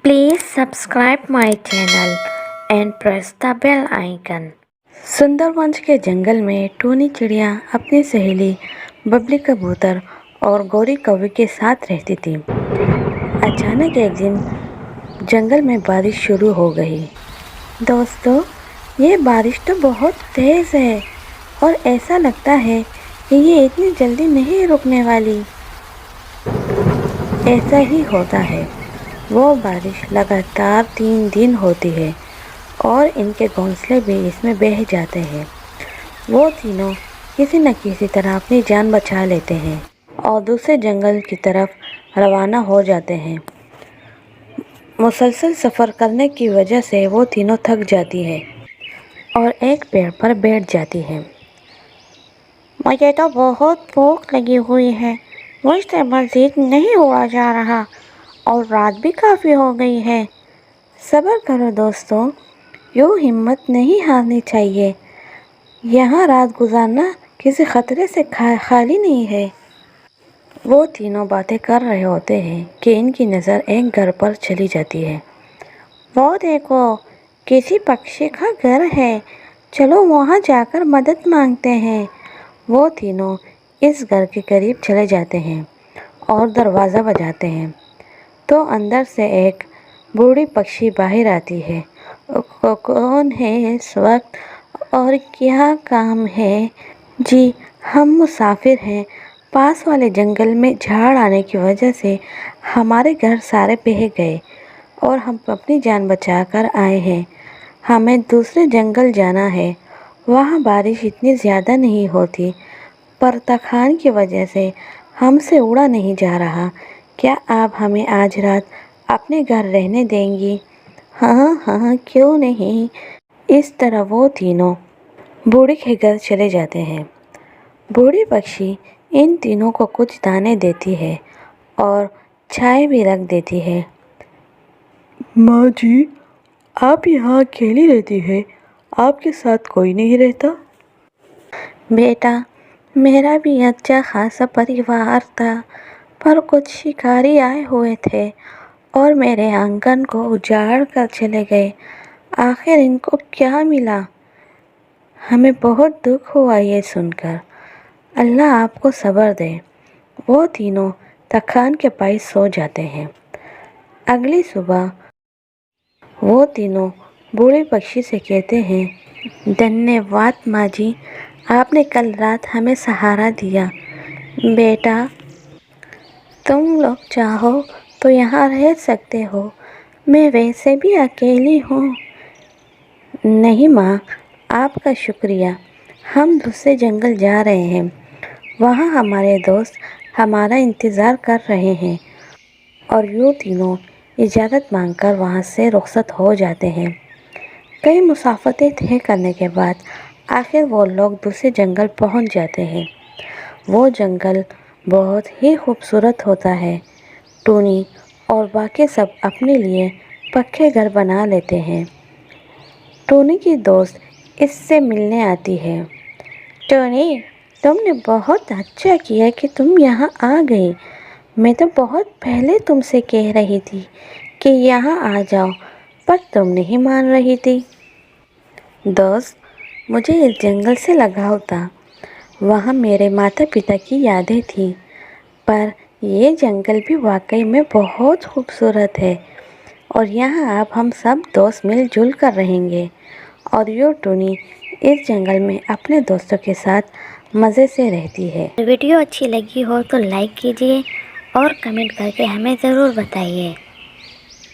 Please subscribe my channel and press the bell icon. सुंदरवंश के जंगल में टूनी चिड़िया अपनी सहेली बबली कबूतर और गौरी कौवे के साथ रहती थी। अचानक एक दिन जंगल में बारिश शुरू हो गई। दोस्तों, ये बारिश तो बहुत तेज़ है और ऐसा लगता है कि ये इतनी जल्दी नहीं रुकने वाली। ऐसा ही होता है। वो बारिश लगातार 3 दिन होती है और इनके घोंसले भी इसमें बह जाते हैं। वो तीनों किसी न किसी तरह अपनी जान बचा लेते हैं और दूसरे जंगल की तरफ रवाना हो जाते हैं। मुसलसल सफ़र करने की वजह से वो तीनों थक जाती है और एक पेड़ पर बैठ जाती है। मुझे तो बहुत भूख लगी हुई है, मुझसे मज़ीद नहीं हुआ जा रहा और रात भी काफ़ी हो गई है। सब्र करो दोस्तों, यूँ हिम्मत नहीं हारनी चाहिए। यहाँ रात गुजारना किसी ख़तरे से खाली नहीं है। वो तीनों बातें कर रहे होते हैं कि इनकी नज़र एक घर पर चली जाती है। वो देखो, किसी पक्षी का घर है, चलो वहाँ जाकर मदद मांगते हैं। वो तीनों इस घर के करीब चले जाते हैं और दरवाज़ा बजाते हैं तो अंदर से एक बूढ़ी पक्षी बाहर आती है। कौन है इस वक्त और क्या काम है? जी, हम मुसाफिर हैं। पास वाले जंगल में झाड़ आने की वजह से हमारे घर सारे बह गए और हम अपनी जान बचाकर आए हैं। हमें दूसरे जंगल जाना है, वहाँ बारिश इतनी ज़्यादा नहीं होती, पर तूफान की वजह से हमसे उड़ा नहीं जा रहा। क्या आप हमें आज रात अपने घर रहने देंगी? हाँ हाँ, क्यों नहीं। इस तरह वो तीनों बूढ़ी के घर चले जाते हैं। बूढ़ी पक्षी इन तीनों को कुछ दाने देती है और चाय भी रख देती है। माँ जी, आप यहाँ अकेली रहती है, आपके साथ कोई नहीं रहता? बेटा, मेरा भी अच्छा खासा परिवार था, पर कुछ शिकारी आए हुए थे और मेरे आंगन को उजाड़ कर चले गए। आखिर इनको क्या मिला? हमें बहुत दुख हुआ ये सुनकर। अल्लाह आपको सब्र दे। वो तीनों थकान के पास सो जाते हैं। अगली सुबह वो तीनों बूढ़े पक्षी से कहते हैं, धन्यवाद माँ जी, आपने कल रात हमें सहारा दिया। बेटा, तुम लोग चाहो तो यहाँ रह सकते हो, मैं वैसे भी अकेली हूँ। नहीं माँ, आपका शुक्रिया। हम दूसरे जंगल जा रहे हैं, वहाँ हमारे दोस्त हमारा इंतज़ार कर रहे हैं। और यूँ तीनों इजाज़त मांगकर वहाँ से रुखसत हो जाते हैं। कई मुसाफतें तय करने के बाद आखिर वो लोग दूसरे जंगल पहुँच जाते हैं। वो जंगल बहुत ही खूबसूरत होता है। टूनी और बाकी सब अपने लिए पक्के घर बना लेते हैं। टूनी की दोस्त इससे मिलने आती है। टूनी, तुमने बहुत अच्छा किया कि तुम यहाँ आ गई। मैं तो बहुत पहले तुमसे कह रही थी कि यहाँ आ जाओ, पर तुम नहीं मान रही थी। दोस्त, मुझे इस जंगल से लगाव था। वहाँ मेरे माता पिता की यादें थीं, पर ये जंगल भी वाकई में बहुत खूबसूरत है और यहाँ अब हम सब दोस्त मिलजुल कर रहेंगे। और यूँ टूनी इस जंगल में अपने दोस्तों के साथ मज़े से रहती है। वीडियो अच्छी लगी हो तो लाइक कीजिए और कमेंट करके हमें ज़रूर बताइए।